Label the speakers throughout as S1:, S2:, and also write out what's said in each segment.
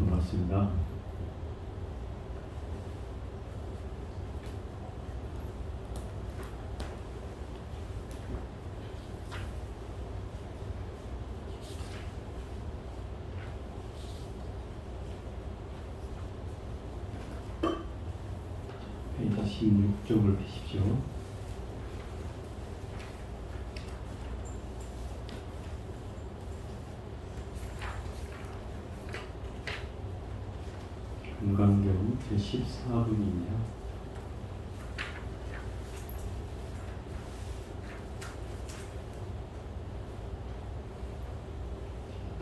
S1: 반갑습니다. 페이지 16쪽을 펴십시오. 금강경 제14분입니다.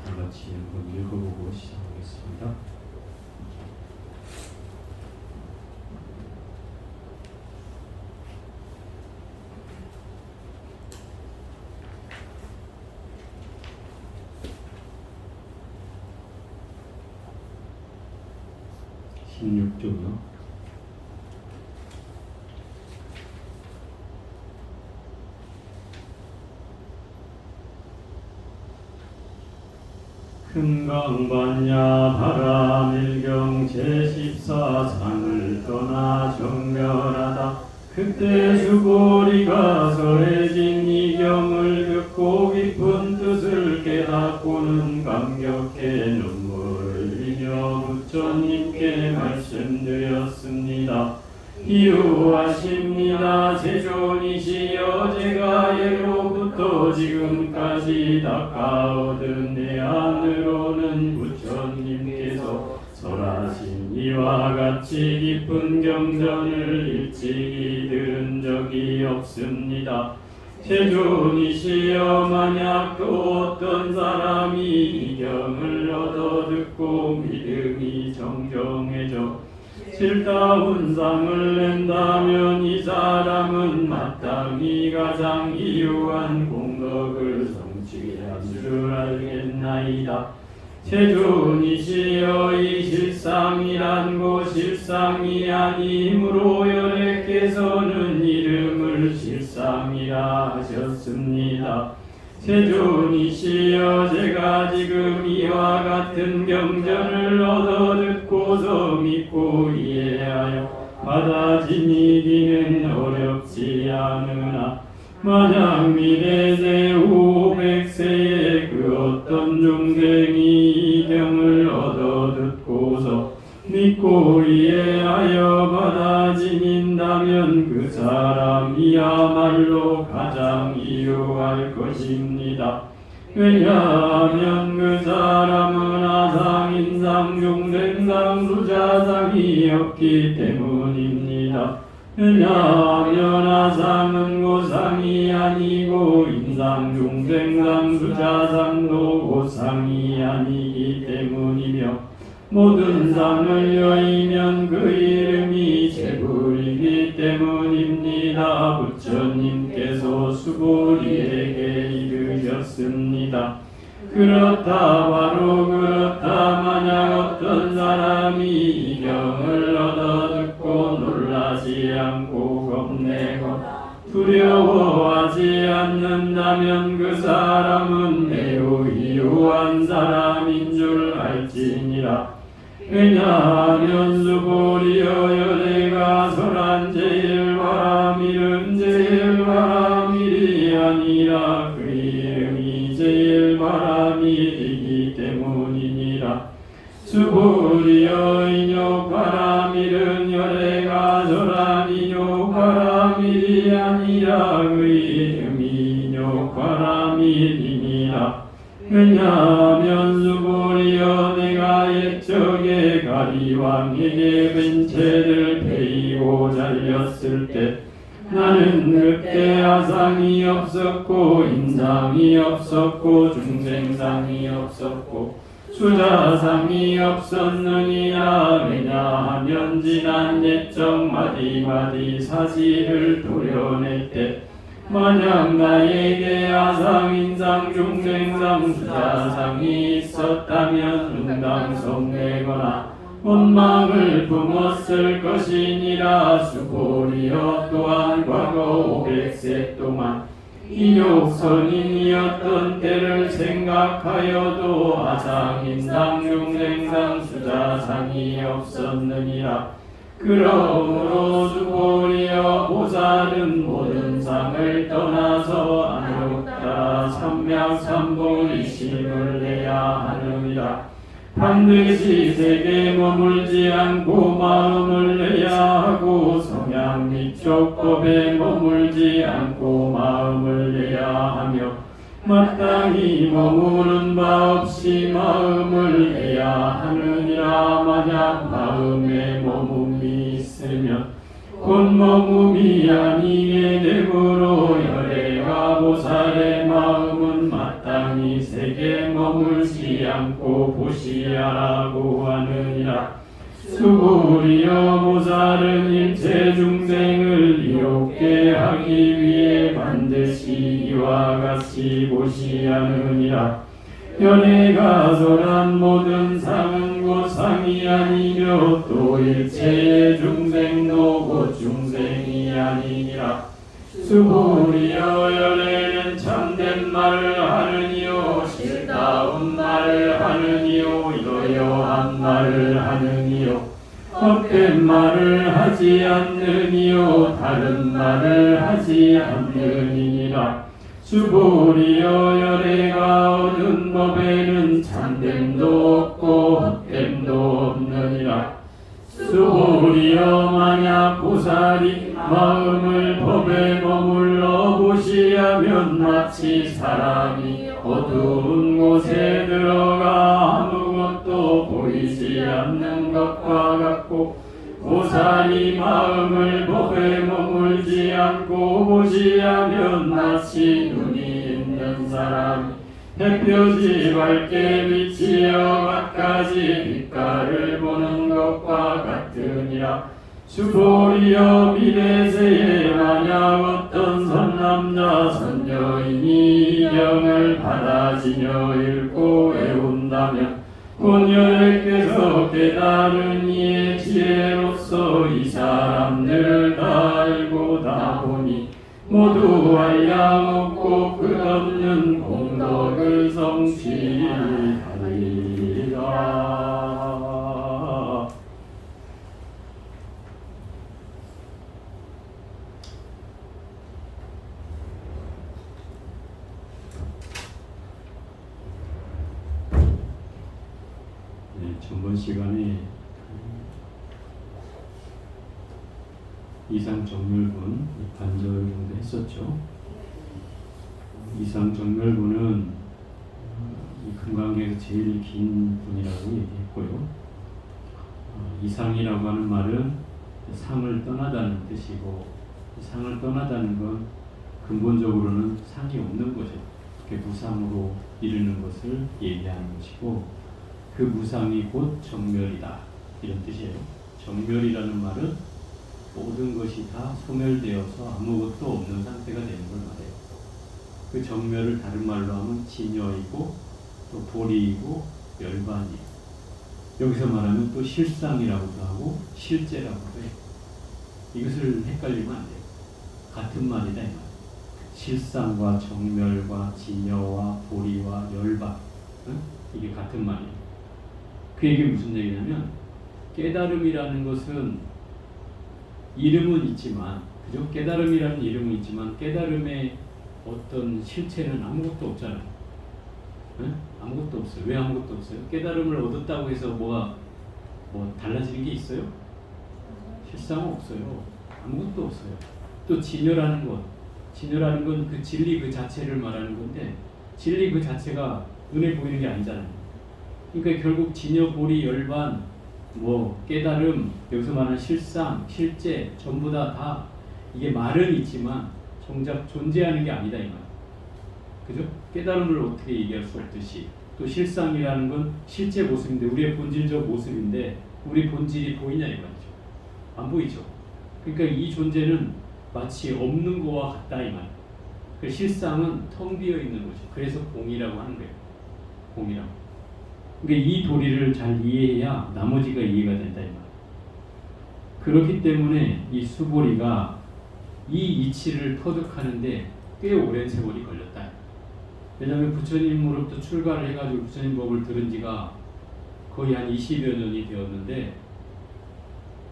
S1: 다 같이 한번 읽어보고 시작하겠습니다. (16쪽이요) 금강반야 바라밀경 제14상을 떠나 정멸하다 그때 수고리가 서해진 이경을 듣고 깊은 뜻을 깨닫고는 감격해 눈물을 흘리며 부처님께 말씀드렸습니다. 이유하십니다. 제존이시여 제가 예로부터 지금까지 닦아오던 내 안으로는 부처님께서 설하신 이와 같이 깊은 경전을 일찍이 들은 적이 없습니다. 제존이시여 만약 또 어떤 사람이 이 경을 얻어 듣고 믿음이 정정해져 실다운 상을 낸다면 이 사람은 마땅히 가장 이유한 공덕을 성취한 줄 알겠나이다. 제존이시여 이 실상이란 것 실상이 아니므로 여래께서는 이름을 실상이라 하셨습니다. 제존이시여 제가 지금 이와 같은 경전을 얻어 듣고서 믿고 이해하여 받아지니기는 어렵지 않으나 만약 미래세 후 100세에 그 어떤 중생이 이 경을 얻어 듣고서 믿고 이해하여 받아지닌다면 그 사람이야말로 가장 이유할 것입니다. 왜냐하면 그 사람은 아상인상 중생상 수자상이 없기 때문입니다. 왜냐하면 아상은 고상이 아니고 인상 중생상 수자상도 고상이 아니기 때문이며 모든 상을 여의면 그 이름이 제불이기 때문입니다. 부처님께서 수불이에게 이르셨습니다. 그렇다 바로 그렇다. 만약 어떤 사람이 이 경을 얻어 듣고 놀라지 않고 겁내거나 두려워하지 않는다면 그 사람은 매우 이유한 사람인 줄 알지니라. 왜냐하면 수보리여 여대가 설한 제일 바라밀은 제일 바라밀이 아니라 그 이름이 제일 바라밀이기 때문이니라. 수보리여 인욕 바라밀은 여대가 설한 인욕 바라밀이 아니라 그 이름이 인욕 바라밀이니라. 왜냐하면 수보리여 내가 옛적에 가리왕에게 벤체를 베이고 잘렸을 때 나는 그때 아상이 없었고 인상이 없었고 중생상이 없었고 수자상이 없었느니라. 왜냐하면 지난 옛적 마디마디 사실을 도려낼 때 만약 나에게 아상, 인상, 중생상, 수자상이 있었다면 응당성내거나 원망을 품었을 것이니라. 수보리여 또한 과거 500세 동안 이욕선인이었던 때를 생각하여도 아상인상 중생상 수자상이 없었느니라. 그러므로 수고리여 보살은 모든 상을 떠나서 안욕따라 삼맥삼보리심을 내야 하느니라. 반드시 세계에 머물지 않고 마음을 내야 하고 성향 및 족법에 머물지 않고 마음을 내야 하며 마땅히 머무는 바 없이 마음을 내야 하느니라. 만약 마음에 머금이 있으면 곧 머금이 아니게 되므로 열애가 보살의 마음은 마땅히 세계 머물지 않고 보시야라고 하느니라. 수고리여 보살은 일체 중생을 이롭게 하기 위해 반드시 이와 같이 보시하느니라. 연애가 설한 모든 상은 곧 상이 아니며 또 일체의 중생도 곧 중생이 아니니라. 수고리여 연애는 참된 말을 하느니요 실다운 말을 하느니요 이러여한 말을 하느니요 헛된 말을 하지 않느니요 다른 말을 하지 않느니라. 수고리여 열애가 얻은 법에는 참됨도 없고 헛됨도 없느니라. 수고리여 만약 보살이 마음을 법에 머물러 보시하면 마치 사람이 어두운 곳에 들어가 아무것도 보이지 않는 것과 같고 보살이 마음을 법에 머물지 않고 보시하면 마치 눈이 있는 사람이 햇볕이 밝게 비치어 갖가지 빛깔을 보는 것과 같으니라. 수고리여 미래세에 만약 어떤 선남자 선여인이 이 경을 받아지며 읽고 외운다면 곧 열애께서 깨달은 이의 지혜로서 이 사람들을 다 알고 다 보니 모두 한량없고 끝없는 공덕을 성취하리라. 네, 전번 시간에 이상정멸군 관절 정도 했었죠. 이상정멸군은 이 금강경에서 제일 긴 분이라고 얘기했고요. 이상이라고 하는 말은 상을 떠나다는 뜻이고, 상을 떠나다는 건 근본적으로는 상이 없는 거죠. 무상으로 이르는 것을 얘기하는 것이고, 그 무상이 곧 정멸이다 이런 뜻이에요. 정멸이라는 말은 모든 것이 다 소멸되어서 아무것도 없는 상태가 되는 걸 말해요. 그 정멸을 다른 말로 하면 진여이고 또 보리이고 멸반이에요. 여기서 말하면 또 실상이라고도 하고 실제라고도 해요. 이것을 헷갈리면 안 돼요. 같은 말이다 이 말. 실상과 정멸과 진여와 보리와 멸반, 이게 같은 말이에요. 그 얘기 무슨 얘기냐면 깨달음이라는 것은 이름은 있지만, 그죠? 깨달음이라는 이름은 있지만 깨달음의 어떤 실체는 아무것도 없잖아요. 네? 아무것도 없어요. 왜 아무것도 없어요? 깨달음을 얻었다고 해서 뭐 달라지는 게 있어요? 실상은 없어요. 아무것도 없어요. 또 진여라는 것, 진여라는 건 그 진리 그 자체를 말하는 건데, 진리 그 자체가 눈에 보이는 게 아니잖아요. 그러니까 결국 진여, 보리, 열반, 깨달음, 여기서 말하는 실상, 실제, 전부 다 이게 말은 있지만 정작 존재하는 게 아니다 이 말. 그죠? 깨달음을 어떻게 얘기할 수 없듯이, 또 실상이라는 건 실제 모습인데, 우리의 본질적 모습인데 우리 본질이 보이냐 이 말이죠. 안 보이죠. 그러니까 이 존재는 마치 없는 거와 같다 이 말. 그 실상은 텅 비어 있는 거죠. 그래서 공이라고 하는 거예요. 공이라고. 그러니까 이 도리를 잘 이해해야 나머지가 이해가 된다 이 말. 그렇기 때문에 이 수보리가 이 이치를 터득하는데 꽤 오랜 세월이 걸렸다. 왜냐하면 부처님으로부터 출가를 해가지고 부처님 법을 들은 지가 거의 한 20여 년이 되었는데,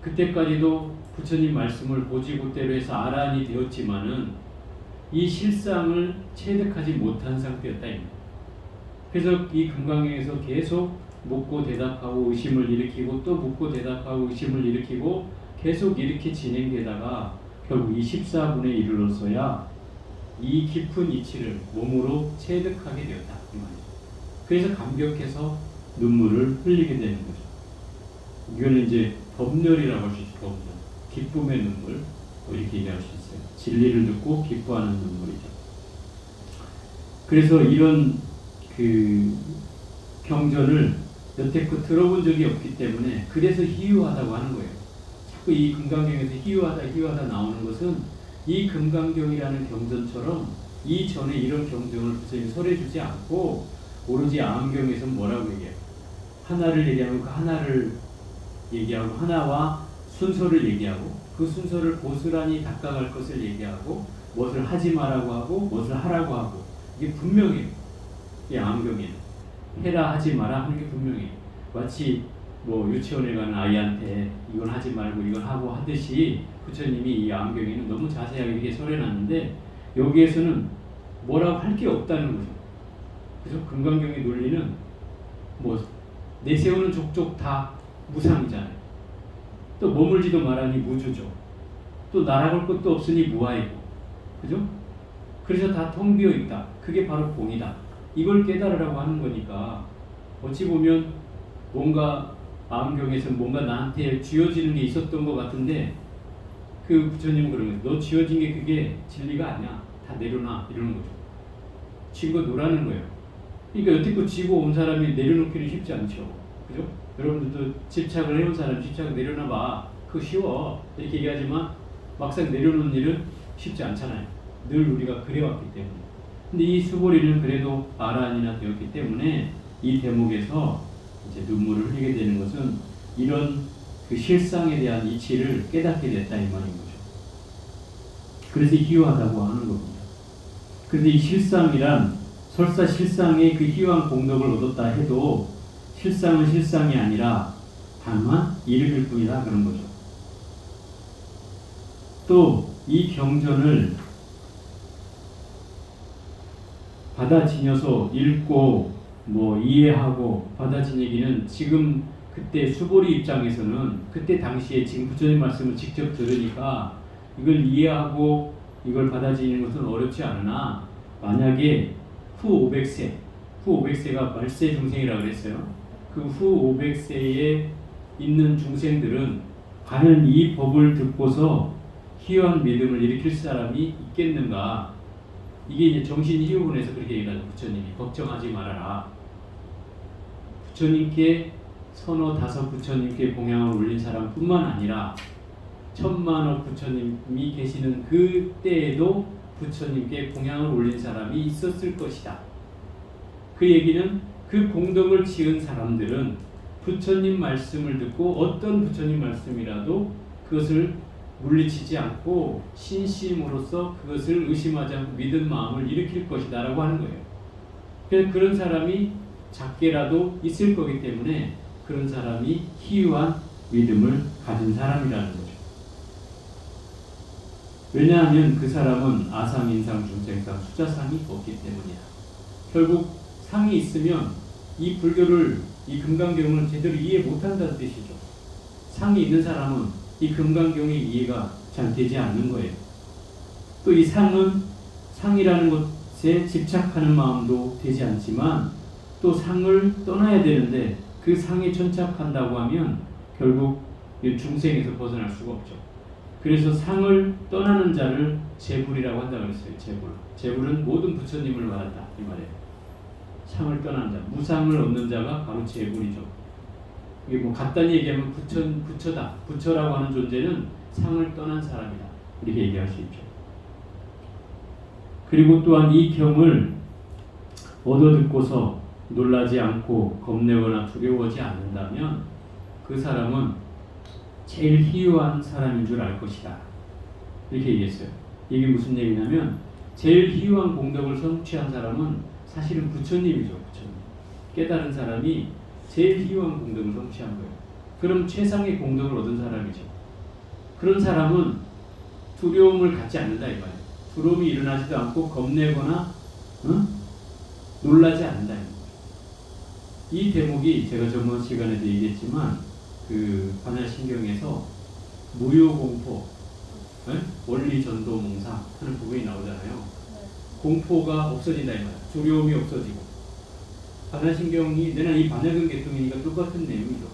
S1: 그때까지도 부처님 말씀을 고지고대로 해서 아란이 되었지만은 이 실상을 체득하지 못한 상태였다. 그래서 이 금강경에서 계속 묻고 대답하고 의심을 일으키고 또 묻고 대답하고 의심을 일으키고 계속 이렇게 진행되다가 결국 이 14분에 이르러서야 이 깊은 이치를 몸으로 체득하게 되었다. 이 말이죠. 그래서 감격해서 눈물을 흘리게 되는 거죠. 이거는 이제 법렬이라고 할 수 있죠. 법렬. 기쁨의 눈물. 이렇게 얘기할 수 있어요. 진리를 듣고 기뻐하는 눈물이죠. 그래서 이런 그 경전을 여태껏 들어본 적이 없기 때문에 그래서 희유하다고 하는 거예요. 자꾸 이 금강경에서 희유하다 나오는 것은 이 금강경이라는 경전처럼 이전에 이런 경전을 부처님이 설해주지 않고 오로지 암경에서 뭐라고 얘기해요? 하나를 얘기하고 그 하나를 얘기하고 하나와 순서를 얘기하고 그 순서를 고스란히 닦아갈 것을 얘기하고 무엇을 하지 말라고 하고 무엇을 하라고 하고, 이게 분명해요. 이 암경에는 해라 하지 마라 하는 게 분명해요. 마치 뭐 유치원에 가는 아이한테 이건 하지 말고 이건 하고 하듯이 부처님이 이 암경에는 너무 자세하게 이렇게 설해놨는데 여기에서는 뭐라고 할 게 없다는 거죠. 그래서 금강경의 논리는 뭐 내세우는 족족 다 무상이잖아요. 또 머물지도 말하니 무주죠. 또 날아갈 것도 없으니 무아이고, 그죠? 그래서 다 텅 비어 있다. 그게 바로 공이다. 이걸 깨달으라고 하는 거니까 어찌 보면 뭔가 암경에서 뭔가 나한테 쥐어지는 게 있었던 것 같은데 그 부처님은 그러는 거예요. 너 쥐어진 게 그게 진리가 아니야. 다 내려놔. 이러는 거죠. 쥐고 노라는 거예요. 그러니까 여태껏 쥐고 온 사람이 내려놓기는 쉽지 않죠. 그죠? 여러분들도 집착을 해온 사람 집착을 내려놔봐. 그거 쉬워. 이렇게 얘기하지만 막상 내려놓는 일은 쉽지 않잖아요. 늘 우리가 그래왔기 때문에. 근데 이 수고리는 그래도 아란이나 되었기 때문에 이 대목에서 이제 눈물을 흘리게 되는 것은 이런 그 실상에 대한 이치를 깨닫게 됐다 이 말인 거죠. 그래서 희유하다고 하는 겁니다. 그런데 이 실상이란 설사 실상의 그 희유한 공덕을 얻었다 해도 실상은 실상이 아니라 다만 이르길 뿐이다 그런 거죠. 또 이 경전을 받아지녀서 읽고 뭐 이해하고 받아지니기는 지금 그때 수보리 입장에서는 그때 당시에 지금 부처님 말씀을 직접 들으니까 이걸 이해하고 이걸 받아지는 것은 어렵지 않으나 만약에 후 500세가 말세 중생이라고 그랬어요. 그 후 500세에 있는 중생들은 과연 이 법을 듣고서 희유한 믿음을 일으킬 사람이 있겠는가? 이게 이제 정신희유본에서 그렇게 얘기하죠. 부처님이 걱정하지 말아라. 부처님께 서너 다섯 부처님께 공양을 올린 사람뿐만 아니라 천만억 부처님이 계시는 그 때에도 부처님께 공양을 올린 사람이 있었을 것이다. 그 얘기는 그 공덕을 지은 사람들은 부처님 말씀을 듣고 어떤 부처님 말씀이라도 그것을 물리치지 않고 신심으로써 그것을 의심하지 않고 믿은 마음을 일으킬 것이다 라고 하는 거예요. 그래서 그런 사람이 작게라도 있을 거기 때문에 그런 사람이 희유한 믿음을 가진 사람이라는 거죠. 왜냐하면 그 사람은 아상, 인상, 중생상, 수자상이 없기 때문이야. 결국 상이 있으면 이 불교를, 이 금강경을 제대로 이해 못한다는 뜻이죠. 상이 있는 사람은 이 금강경의 이해가 잘 되지 않는 거예요. 또 이 상은 상이라는 것에 집착하는 마음도 되지 않지만 또 상을 떠나야 되는데 그 상에 천착한다고 하면 결국 중생에서 벗어날 수가 없죠. 그래서 상을 떠나는 자를 재불이라고 한다고 했어요. 재불은 모든 부처님을 말한다 이 말이에요. 상을 떠나는 자, 무상을 얻는 자가 바로 재불이죠. 이게 뭐 간단히 얘기하면 부처다. 부처라고 하는 존재는 상을 떠난 사람이다. 이렇게 얘기할 수 있죠. 그리고 또한 이 경을 얻어 듣고서 놀라지 않고 겁내거나 두려워하지 않는다면 그 사람은 제일 희유한 사람인 줄 알 것이다. 이렇게 얘기했어요. 이게 무슨 얘기냐면 제일 희유한 공덕을 성취한 사람은 사실은 부처님이죠. 부처님. 깨달은 사람이 제일 희유한 공덕을 성취한 거예요. 그럼 최상의 공덕을 얻은 사람이죠. 그런 사람은 두려움을 갖지 않는다 이 말이에요. 두려움이 일어나지도 않고 겁내거나 놀라지 않는다. 이 대목이 제가 저번 시간에도 얘기했지만 그 반야신경에서 무효공포, 원리전도몽상 하는 부분이 나오잖아요. 공포가 없어진다 이 말이에요. 두려움이 없어지고. 반야신경이 내가 이 반야경 계통이니까 똑같은 내용이죠.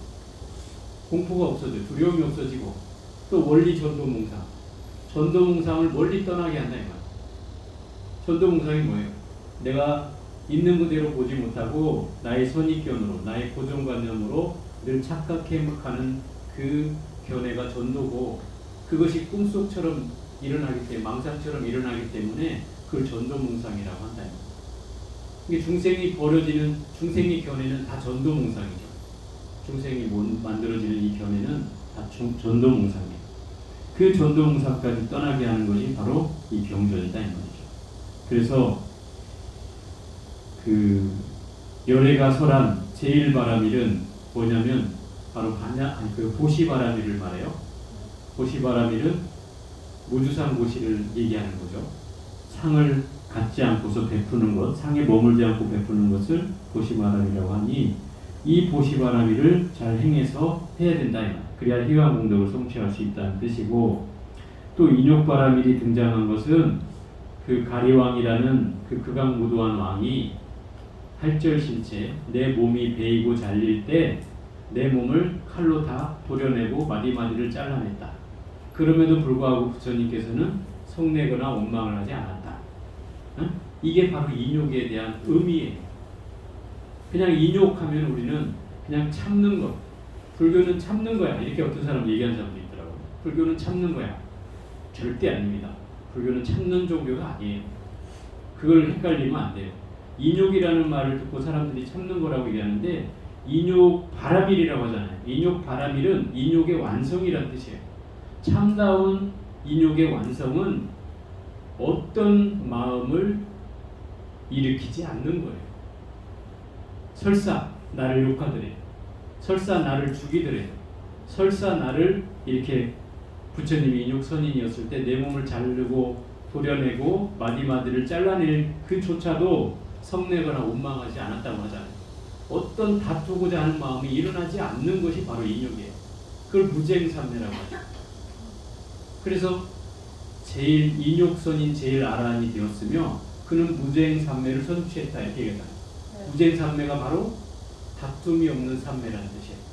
S1: 공포가 없어져요. 두려움이 없어지고 또 원리전도몽상. 전도몽상을 멀리 떠나게 한다 이 말이에요. 전도몽상이 뭐예요? 내가 있는 그대로 보지 못하고 나의 선입견으로 나의 고정관념으로 늘 착각해하는 그 견해가 전도고 그것이 꿈속처럼 일어나기 때문에 망상처럼 일어나기 때문에 그걸 전도몽상이라고 한다. 이게 중생이 벌어지는 중생의 견해는 다 전도몽상이죠. 중생이 만들어지는 이 견해는 다 전도몽상이에요. 그 전도몽상까지 떠나게 하는 것이 바로 이 병전이다 이 말이죠. 그래서 그 열애가 설한 제일바라밀은 뭐냐면 바로 그 보시바라밀을 말해요. 보시바라밀은 무주상 보시를 얘기하는 거죠. 상을 갖지 않고서 베푸는 것, 상에 머물지 않고 베푸는 것을 보시바라밀이라고 하니 이 보시바라밀을 잘 행해서 해야 된다. 그래야 희왕 공덕을 성취할 수 있다는 뜻이고 또 인욕바라밀이 등장한 것은 그 가리왕이라는 그 극악무도한 왕이 할절신체 내 몸이 베이고 잘릴 때 내 몸을 칼로 다 도려내고 마디마디를 잘라냈다. 그럼에도 불구하고 부처님께서는 성내거나 원망을 하지 않았다. 이게 바로 인욕에 대한 의미예요. 그냥 인욕하면 우리는 그냥 참는 것. 불교는 참는 거야. 이렇게 어떤 사람 얘기하는 사람도 있더라고요. 불교는 참는 거야. 절대 아닙니다. 불교는 참는 종교가 아니에요. 그걸 헷갈리면 안 돼요. 인욕이라는 말을 듣고 사람들이 참는 거라고 얘기하는데 인욕바라밀이라고 하잖아요. 인욕바라밀은 인욕의 완성이라는 뜻이에요. 참다운 인욕의 완성은 어떤 마음을 일으키지 않는 거예요. 설사 나를 욕하더래, 설사 나를 죽이더래, 설사 나를 이렇게 부처님이 인욕선인이었을 때 내 몸을 자르고 도려내고 마디마디를 잘라낼 그조차도 성내거나 원망하지 않았다고 하잖아요. 어떤 다투고자 하는 마음이 일어나지 않는 것이 바로 인욕이에요. 그걸 무쟁삼매라고 하죠. 그래서 제일 인욕선인 제일 아라한이 되었으며 그는 무쟁삼매를 성취했다 이렇게 얘기하잖아요. 무쟁삼매가 바로 다툼이 없는 삼매라는 뜻이에요.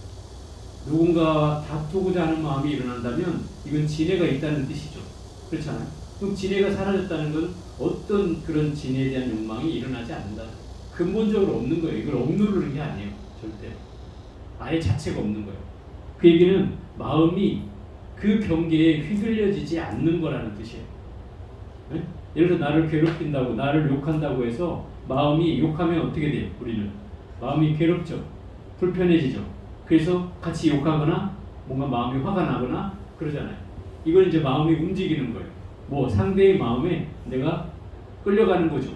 S1: 누군가와 다투고자 하는 마음이 일어난다면 이건 진해가 있다는 뜻이죠. 그렇잖아요. 그럼 진해가 사라졌다는 건 어떤 그런 진해에 대한 욕망이 일어나지 않는다. 근본적으로 없는 거예요. 이걸 억누르는 게 아니에요. 절대. 아예 자체가 없는 거예요. 그 얘기는 마음이 그 경계에 휘둘려지지 않는 거라는 뜻이에요. 네? 예를 들어 나를 괴롭힌다고 나를 욕한다고 해서 마음이 욕하면 어떻게 돼요? 우리는 마음이 괴롭죠. 불편해지죠. 그래서 같이 욕하거나 뭔가 마음이 화가 나거나 그러잖아요. 이건 이제 마음이 움직이는 거예요. 뭐 상대의 마음에 내가 끌려가는 거죠.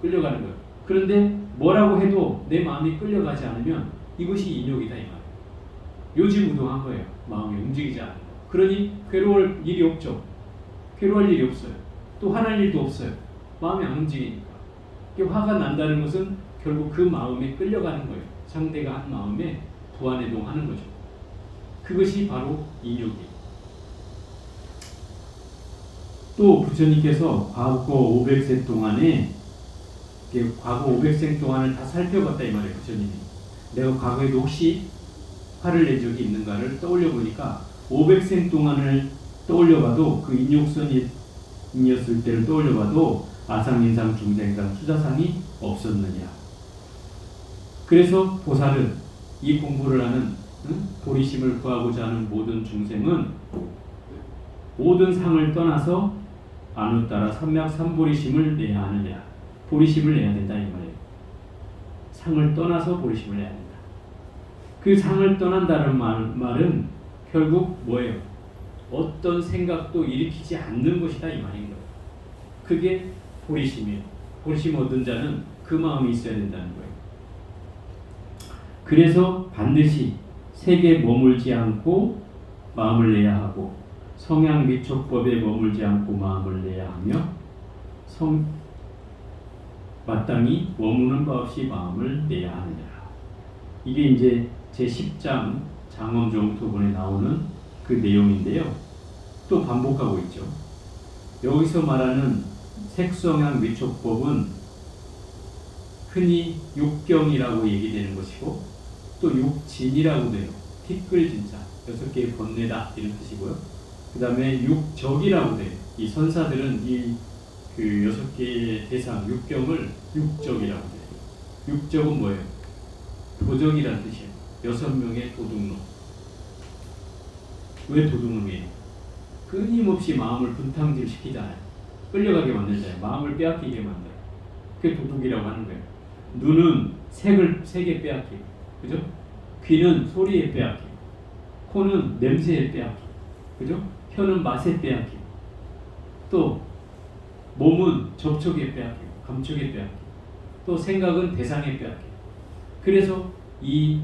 S1: 끌려가는 거예요. 그런데 뭐라고 해도 내 마음이 끌려가지 않으면 이것이 인욕이다 이 말이에요. 요지무동한 거예요. 마음이 움직이지 않는 거. 그러니 괴로울 일이 없죠. 괴로울 일이 없어요. 또 화날 일도 없어요. 마음이 안 움직이니까. 화가 난다는 것은 결국 그 마음에 끌려가는 거예요. 상대가 한 마음에 부안해동하는 거죠. 그것이 바로 인욕이에요. 또 부처님께서 과거 500세 동안에 과거 500생 동안을 다 살펴봤다 이 말이에요. 부처님이. 내가 과거에도 혹시 화를 낸 적이 있는가를 떠올려 보니까 500생 동안을 떠올려봐도 그 인욕선이었을 때를 떠올려봐도 아상인상, 중생상, 수자상이 없었느냐. 그래서 보살은 이 공부를 하는 보리심을 구하고자 하는 모든 중생은 모든 상을 떠나서 안우따라 삼맥삼보리심을 내야 하느냐. 보리심을 내야 된다 이 말이에요. 상을 떠나서 보리심을 내야 된다. 그 상을 떠난다는 말은 결국 뭐예요? 어떤 생각도 일으키지 않는 것이다 이 말인 거예요. 그게 보리심이에요. 보리심 얻은 자는 그 마음이 있어야 된다는 거예요. 그래서 반드시 색에 머물지 않고 마음을 내야 하고 성향 및 촉법에 머물지 않고 마음을 내야 하며 마땅히 머무는 바 없이 마음을 내야 하느니라. 이게 이제 제10장 장엄정토본에 나오는 그 내용인데요. 또 반복하고 있죠. 여기서 말하는 색성향 및 촉법은 흔히 육경이라고 얘기되는 것이고 또 육진이라고 돼요. 티끌진자 6개의 번뇌다 이런 뜻이고요. 그 다음에 육적이라고 돼요. 이 선사들은 그 6개의 대상 육경을 육적이라고 돼요. 육적은 뭐예요? 도적이라는 뜻이에요. 6명의 도둑놈. 왜 도둑놈이에요? 끊임없이 마음을 분탕질 시키잖아요. 끌려가게 만들잖아요. 마음을 빼앗기게 만들어요. 그게 도둑이라고 하는 거예요. 눈은 색에 빼앗기고, 그죠? 귀는 소리에 빼앗기고, 코는 냄새에 빼앗기고, 그죠? 혀는 맛에 빼앗기고, 또 몸은 접촉에 빼앗기고, 감촉에 빼앗기고, 또 생각은 대상에 빼앗기고. 그래서 이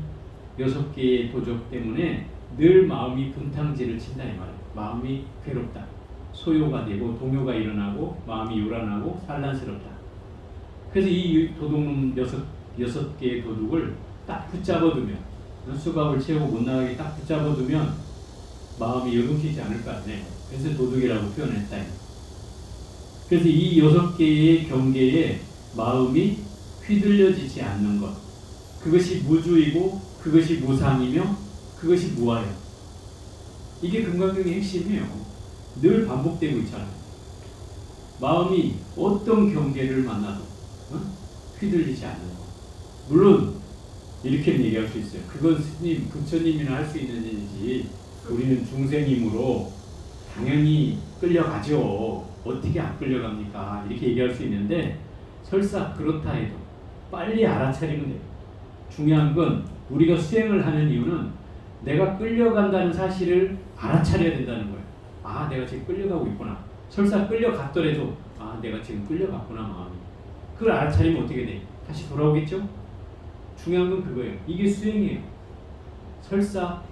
S1: 6개의 도적 때문에 늘 마음이 분탕질을 친다 이 말이에요. 마음이 괴롭다. 소요가 되고 동요가 일어나고 마음이 요란하고 산란스럽다. 그래서 이 도둑놈 6개의 도둑을 딱 붙잡아두면 수갑을 채우고 못 나가게 딱 붙잡아두면 마음이 요동치지 않을 거 아니에요. 그래서 도둑이라고 표현했다. 그래서 이 6개의 경계에 마음이 휘둘려지지 않는 것, 그것이 무주이고 그것이 무상이며 그것이 무아예요. 이게 금강경의 핵심이에요. 늘 반복되고 있잖아요. 마음이 어떤 경계를 만나도 휘둘리지 않는 것. 물론 이렇게 얘기할 수 있어요. 그건 스님, 부처님이나 할 수 있는 일이지 우리는 중생이므로 당연히 끌려가죠. 어떻게 안 끌려갑니까? 이렇게 얘기할 수 있는데 설사 그렇다 해도 빨리 알아차리면 돼요. 중요한 건 우리가 수행을 하는 이유는 내가 끌려간다는 사실을 알아차려야 된다는 거예요. 아, 내가 지금 끌려가고 있구나. 설사 끌려갔더라도 아, 내가 지금 끌려갔구나 마음이. 그걸 알아차리면 어떻게 돼? 다시 돌아오겠죠? 중요한 건 그거예요. 이게 수행이에요. 설사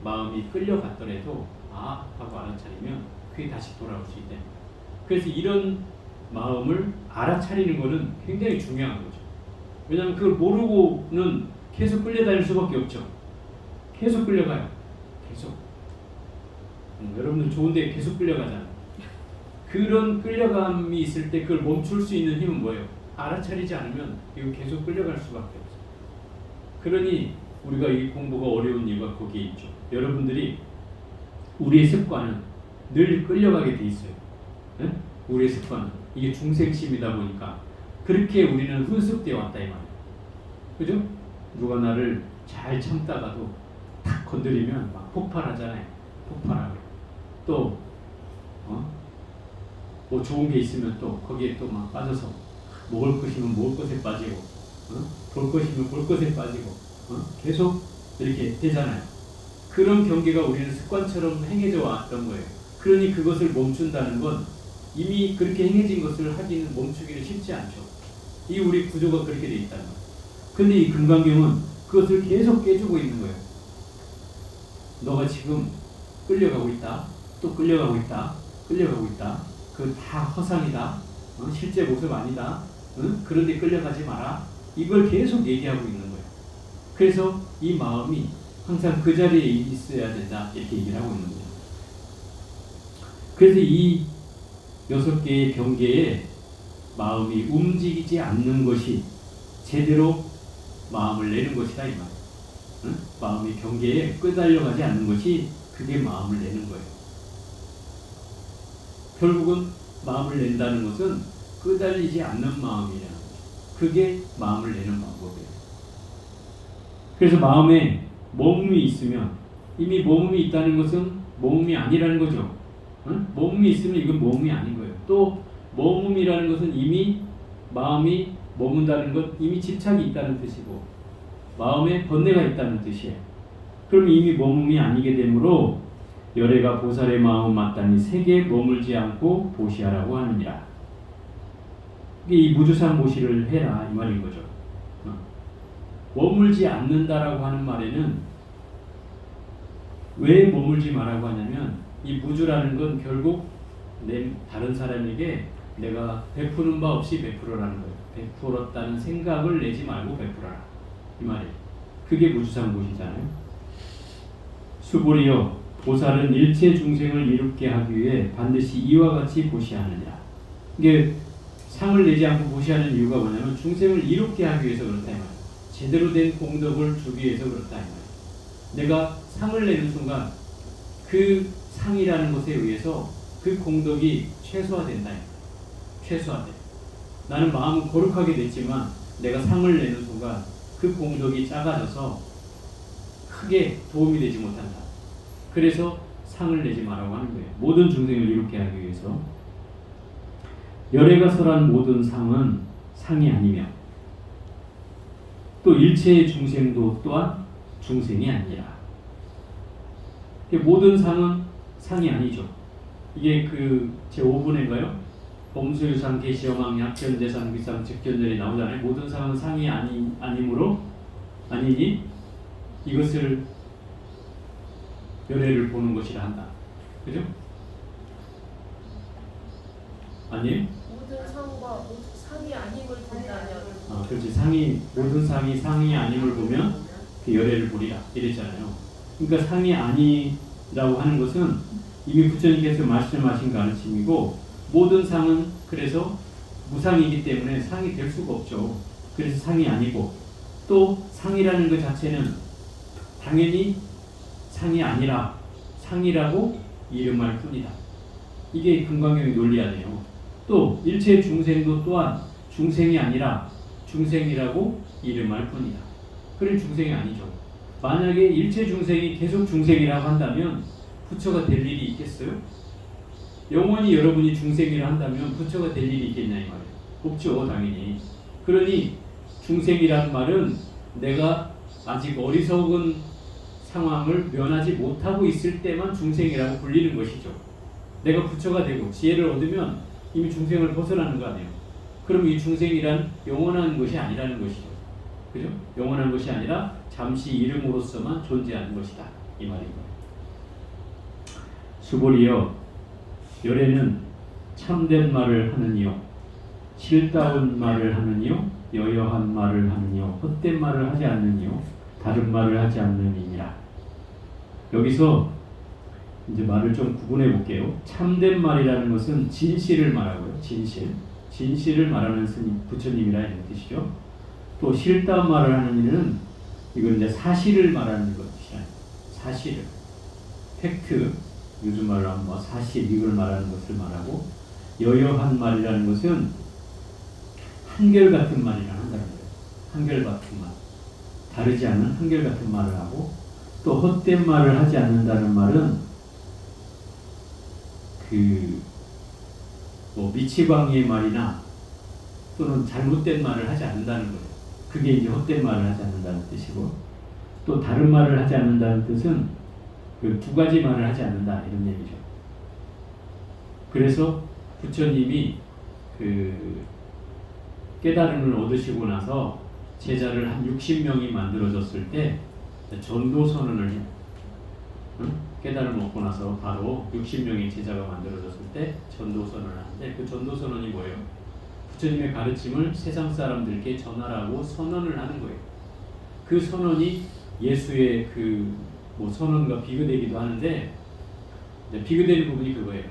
S1: 마음이 끌려갔더라도 아 하고 알아차리면 그게 다시 돌아올 수 있대. 그래서 이런 마음을 알아차리는 거는 굉장히 중요한 거죠. 왜냐하면 그걸 모르고는 계속 끌려다닐 수밖에 없죠. 계속 끌려가요. 계속. 여러분들 좋은데 계속 끌려가잖아요. 그런 끌려감이 있을 때 그걸 멈출 수 있는 힘은 뭐예요? 알아차리지 않으면 이거 계속 끌려갈 수밖에 없어요. 그러니 우리가 이 공부가 어려운 이유가 거기에 있죠. 여러분들이 우리의 습관은 늘 끌려가게 돼 있어요. 네? 우리의 습관은 이게 중생심이다 보니까 그렇게 우리는 훈습되어 왔다 이 말이에요. 그죠? 누가 나를 잘 참다가도 탁 건드리면 막 폭발하잖아요. 폭발하고 또 뭐 좋은 게 있으면 또 거기에 또 막 빠져서 먹을 것이면 먹을 것에 빠지고 볼 것이면 볼 것에 빠지고 계속 이렇게 되잖아요. 그런 경계가 우리는 습관처럼 행해져 왔던 거예요. 그러니 그것을 멈춘다는 건 이미 그렇게 행해진 것을 하기는 멈추기는 쉽지 않죠. 이 우리 구조가 그렇게 돼 있다는 거예요. 근데 이 금강경은 그것을 계속 깨주고 있는 거예요. 너가 지금 끌려가고 있다. 또 끌려가고 있다. 끌려가고 있다. 그건 다 허상이다. 실제 모습 아니다. 그런데 끌려가지 마라. 이걸 계속 얘기하고 있는 거예요. 그래서 이 마음이 항상 그 자리에 있어야 된다. 이렇게 얘기를 하고 있는 거예요. 그래서 이 6개의 경계에 마음이 움직이지 않는 것이 제대로 마음을 내는 것이다 이 말이에요. 마음이 경계에 끄달려가지 않는 것이 그게 마음을 내는 거예요. 결국은 마음을 낸다는 것은 끄달리지 않는 마음이라는 거죠. 그게 마음을 내는 방법이에요. 그래서 마음에 몸이 있으면 이미 몸이 있다는 것은 몸이 아니라는 거죠. 몸이 있으면 이건 몸이 아닌 거예요. 또 몸이라는 것은 이미 마음이 머문다는 것, 이미 집착이 있다는 뜻이고 마음에 번뇌가 있다는 뜻이에요. 그럼 이미 몸이 아니게 되므로 열애가 보살의 마음 마땅히 색에 머물지 않고 보시하라고 하느니라. 이 무주상보시를 해라 이 말인 거죠. 머물지 않는다라고 하는 말에는 왜 머물지 말라고 하냐면 이 무주라는 건 결국 다른 사람에게 내가 베푸는 바 없이 베풀어라는 거예요. 베풀었다는 생각을 내지 말고 베풀어라 이 말이에요. 그게 무주상보시잖아요. 수보리여 보살은 일체 중생을 이롭게 하기 위해 반드시 이와 같이 보시하느니라. 이게 상을 내지 않고 보시하는 이유가 뭐냐면 중생을 이롭게 하기 위해서 그렇다 이 말이에요. 제대로 된 공덕을 주기 위해서 그렇다 이 말이에요. 내가 상을 내는 순간 그 상이라는 것에 의해서 그 공덕이 최소화된다. 최소화돼. 나는 마음은 거룩하게 됐지만 내가 상을 내는 순간 그 공덕이 작아져서 크게 도움이 되지 못한다. 그래서 상을 내지 말라고 하는 거예요. 모든 중생을 이롭게 하기 위해서. 열애가 설한 모든 상은 상이 아니며 또 일체의 중생도 또한 중생이 아니라. 모든 상은 상이 아니죠. 이게 그 제5분인가요? 범수유상, 계시여망, 약견재상, 비상, 즉견절이 나오잖아요. 모든 상은 상이 아니므로 아니니 이것을 열애를 보는 것이라 한다. 그죠? 아니?
S2: 모든 상과 상이 아님을 본다면.
S1: 그렇지. 모든 상이 아님을 보면 그 열애를 보리라 이랬잖아요. 그러니까 상이 아니라고 하는 것은 이미 부처님께서 말씀하신 가르침이고, 모든 상은 그래서 무상이기 때문에 상이 될 수가 없죠. 그래서 상이 아니고, 또 상이라는 것 자체는 당연히 상이 아니라 상이라고 이름할 뿐이다. 이게 금강경의 논리 아니에요. 또 일체 중생도 또한 중생이 아니라 중생이라고 이름할 뿐이다. 그럼 중생이 아니죠. 만약에 일체 중생이 계속 중생이라고 한다면 부처가 될 일이 있겠어요? 영원히 여러분이 중생이라 한다면 부처가 될 일이 있겠냐 이 말이에요. 없죠, 당연히. 그러니 중생이라는 말은 내가 아직 어리석은 상황을 면하지 못하고 있을 때만 중생이라고 불리는 것이죠. 내가 부처가 되고 지혜를 얻으면 이미 중생을 벗어나는 거 아니에요. 그럼 이 중생이란 영원한 것이 아니라는 것이죠. 그죠? 영원한 것이 아니라 잠시 이름으로서만 존재하는 것이다. 이 말인 거예요. 수보리여, 열애는 참된 말을 하느니요, 실다운 말을 하느니요, 여여한 말을 하느니요, 헛된 말을 하지 않느니요, 다른 말을 하지 않느니라. 여기서 이제 말을 좀 구분해 볼게요. 참된 말이라는 것은 진실을 말하고요. 진실을 말하는 스님, 부처님이라 이런 뜻이죠. 또 실다운 말을 하는 이는 이건 이제 사실을 말하는 것이야. 사실을, 팩트, 요즘 말로 하면 뭐 사실 이걸 말하는 것을 말하고, 여여한 말이라는 것은 한결같은 말이라 한다는 거예요. 한결같은 말, 다르지 않은 한결같은 말을 하고, 또 헛된 말을 하지 않는다는 말은 뭐 미치광이의 말이나 또는 잘못된 말을 하지 않는다는 거예요. 그게 이제 헛된 말을 하지 않는다는 뜻이고, 또 다른 말을 하지 않는다는 뜻은 그 두 가지 말을 하지 않는다 이런 얘기죠. 그래서 부처님이 그 깨달음을 얻으시고 나서 제자를 한 60명이 만들어졌을 때 전도 선언을 해요. 깨달음을 얻고 나서 바로 60명의 제자가 만들어졌을 때 전도 선언을 하는데, 그 전도 선언이 뭐예요? 부처님의 가르침을 세상 사람들께 전하라고 선언을 하는 거예요. 그 선언이 예수의 뭐 선언과 비교되기도 하는데, 비교되는 부분이 그거예요.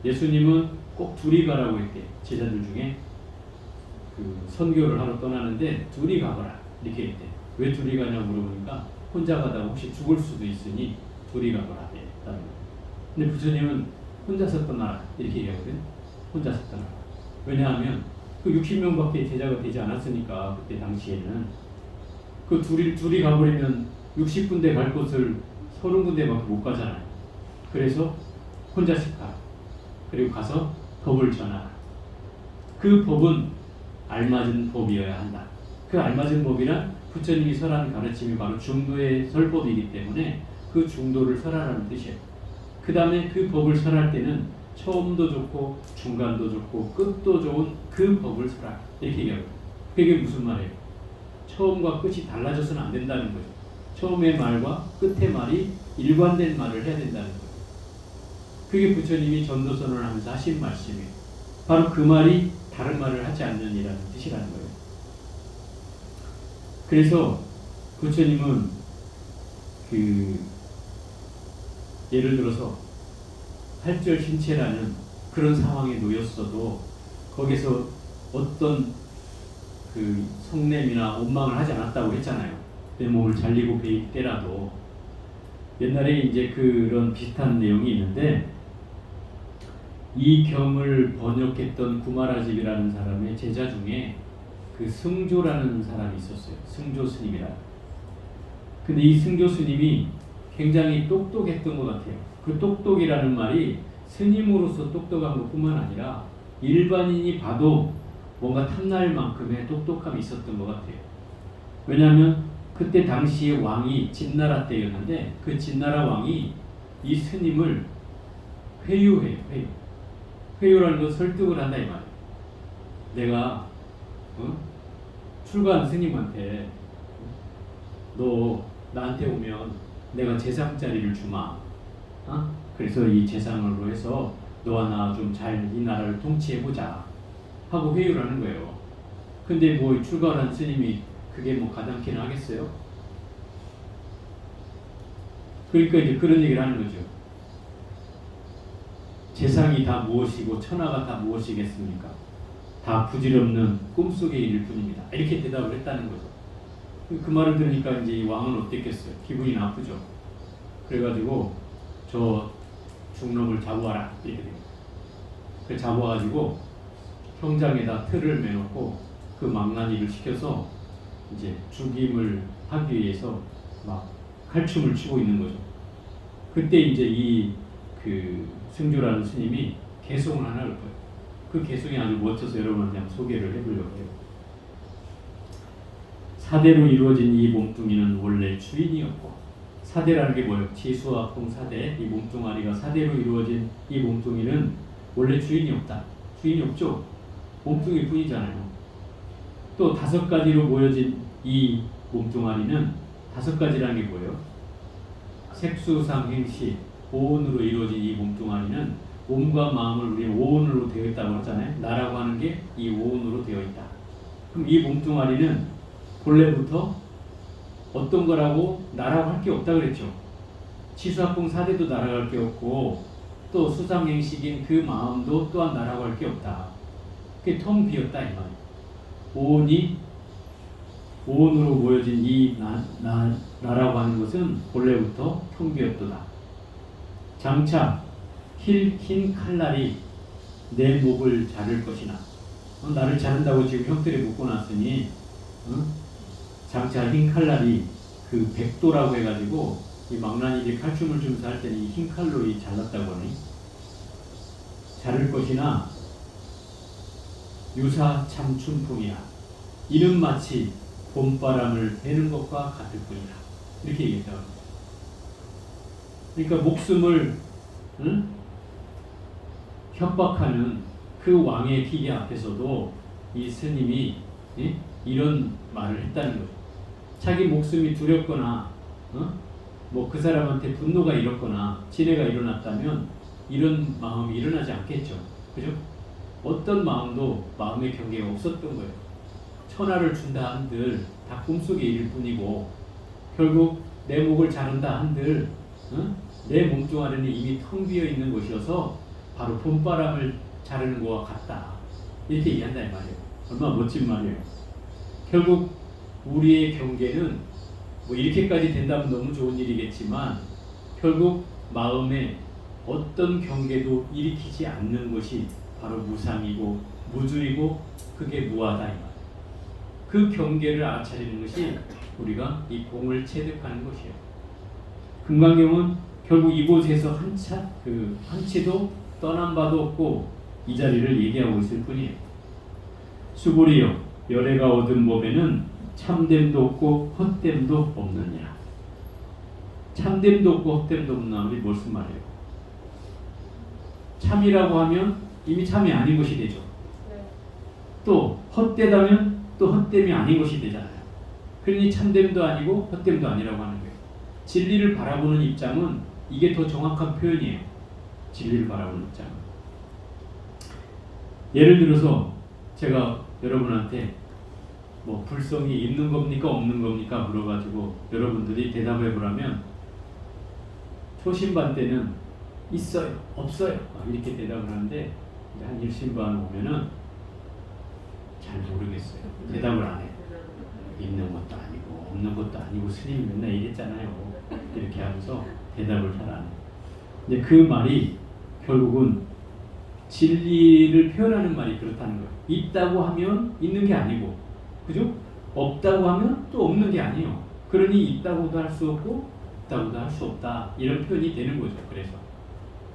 S1: 예수님은 꼭 둘이 가라고 했대. 제자들 중에 선교를 하러 떠나는데 둘이 가거라 이렇게 했대. 왜 둘이 가냐고 물어보니까 혼자 가다가 혹시 죽을 수도 있으니 둘이 가거라 했다는 거예요. 근데 부처님은 혼자서 떠나라 이렇게 얘기하거든. 혼자서 떠나라. 왜냐하면 그 60명밖에 제자가 되지 않았으니까, 그때 당시에는 그 둘이 가버리면 60군데 갈 곳을 30군데밖에 못 가잖아요. 그래서 혼자씩 가. 그리고 가서 법을 전하라. 그 법은 알맞은 법이어야 한다. 그 알맞은 법이란 부처님이 설한 가르침이 바로 중도의 설법이기 때문에 그 중도를 설하라는 뜻이에요. 그 다음에 그 법을 설할 때는 처음도 좋고 중간도 좋고 끝도 좋은 그 법을 설하라. 이렇게 얘기하고. 그게 무슨 말이에요? 처음과 끝이 달라져서는 안 된다는 거예요. 처음의 말과 끝의 말이 일관된 말을 해야 된다는 거예요. 그게 부처님이 전도선언을 하면서 하신 말씀이에요. 바로 그 말이 다른 말을 하지 않는이라는 뜻이라는 거예요. 그래서 부처님은 예를 들어서 팔절신체라는 그런 상황에 놓였어도 거기서 어떤 성냄이나 원망을 하지 않았다고 했잖아요. 내 몸을 잘리고 베일 때라도. 옛날에 이제 그런 비슷한 내용이 있는데, 이 경을 번역했던 구마라집이라는 사람의 제자 중에 승조라는 사람이 있었어요. 승조 스님이라. 근데 이 승조 스님이 굉장히 똑똑했던 것 같아요. 그 똑똑이라는 말이 스님으로서 똑똑한 것뿐만 아니라 일반인이 봐도 뭔가 탐날 만큼의 똑똑함이 있었던 것 같아요. 왜냐하면 그때 당시에 왕이 진나라 때였는데, 그 진나라 왕이 이 스님을 회유해요. 회유라는 건 설득을 한다 이 말이에요. 내가 출가한 스님한테 너 나한테 오면 내가 재상자리를 주마. 그래서 이 재상으로 해서 너와 나 좀 잘 이 나라를 통치해보자 하고 회유를 하는 거예요. 근데 뭐 출가한 스님이 그게 뭐 가당키는 하겠어요? 그러니까 이제 그런 얘기를 하는 거죠. 재상이 다 무엇이고 천하가 다 무엇이겠습니까? 다 부질없는 꿈속의 일일 뿐입니다. 이렇게 대답을 했다는 거죠. 그 말을 들으니까 이제 이 왕은 어땠겠어요? 기분이 나쁘죠. 그래가지고 저 중놈을 잡아와라 이렇게 됩니다. 그 잡아가지고 형장에다 틀을 매놓고 그 망나니를 시켜서 이제 죽임을 하기 위해서 막 칼춤을 추고 있는 거죠. 그때 이제 이 승조라는 스님이 개송을 하나 할 거예요. 그 개송이 아주 멋져서 여러분한테 한번 소개를 해보려고 해요. 사대로 이루어진 이 몸뚱이는 원래 주인이었고, 사대라는 게 뭐예요? 지수와 풍사대, 이 몸뚱아리가 사대로 이루어진 이 몸뚱이는 원래 주인이 없다. 주인이 없죠? 몸뚱이 뿐이잖아요. 또 5가지로 모여진 이 몸뚱아리는 5가지라는 게 뭐예요? 색수상행시, 오온으로 이루어진 이 몸뚱아리는 몸과 마음을 우리는 오온으로 되어 있다고 하잖아요. 나라고 하는 게 이 오온으로 되어 있다. 그럼 이 몸뚱아리는 본래부터 어떤 거라고 나라고 할 게 없다 그랬죠. 치수합봉 사대도 나라고 할 게 없고, 또 수상행식인 그 마음도 또한 나라고 할 게 없다. 그게 텅 비었다 이 말이에요. 오온으로 모여진 이 나라고 하는 것은 본래부터 텅 비었도다. 장차 흰 칼날이 내 목을 자를 것이나, 나를 자른다고 지금 형틀에 묶고 났으니 장차 흰 칼날이 백도라고 해가지고 이 망나니들이 칼춤을 주면서 할 때는 이 흰 칼로 잘랐다고 하니, 자를 것이나 유사 참 춘풍이야. 이는 마치 봄바람을 베는 것과 같을 뿐이다. 이렇게 얘기했다고 합니다. 그러니까 목숨을 협박하는 그 왕의 기계 앞에서도 이 스님이 이런 말을 했다는 거죠. 자기 목숨이 두렵거나 뭐 그 사람한테 분노가 일었거나 진해가 일어났다면 이런 마음이 일어나지 않겠죠. 그죠? 어떤 마음도 마음의 경계가 없었던 거예요. 천하를 준다 한들 다 꿈속의 일일 뿐이고, 결국 내 목을 자른다 한들 내 몸뚱아리는 이미 텅 비어 있는 것이어서 바로 봄바람을 자르는 것과 같다. 이렇게 얘기한다 이 말이에요. 얼마나 멋진 말이에요. 결국 우리의 경계는 뭐 이렇게까지 된다면 너무 좋은 일이겠지만, 결국 마음에 어떤 경계도 일으키지 않는 것이 바로 무상이고 무주이고 그게 무하다 이 말. 그 경계를 알아차리는 것이 우리가 이 공을 체득하는 것이에요. 금강경은 결국 이곳에서 한 치도 떠난 바도 없고 이 자리를 얘기하고 있을 뿐이에요. 수고리여, 열애가 얻은 몸에는 참됨도 없고 헛됨도 없느니라. 참됨도 없고 헛됨도 없는 말이 무슨 말이에요? 참이라고 하면 이미 참이 아닌 것이 되죠.
S2: 네.
S1: 또 헛되다면 또 헛됨이 아닌 것이 되잖아요. 그러니 참됨도 아니고 헛됨도 아니라고 하는 거예요. 진리를 바라보는 입장은 이게 더 정확한 표현이에요. 진리를 바라보는 입장. 예를 들어서 제가 여러분한테 뭐 불성이 있는 겁니까 없는 겁니까 물어가지고 여러분들이 대답해 보라면 초신반 때는 있어요 없어요 이렇게 대답을 하는데 한 일신반 오면은 잘 모르겠어요. 대답을 안 해요. 있는 것도 아니고 없는 것도 아니고 스님이 맨날 이랬잖아요. 이렇게 하면서 대답을 잘 안 해요. 근데 그 말이 결국은 진리를 표현하는 말이 그렇다는 거예요. 있다고 하면 있는 게 아니고, 그죠? 없다고 하면 또 없는 게 아니에요. 그러니 있다고도 할 수 없고 없다고도 할 수 없다 이런 표현이 되는 거죠. 그래서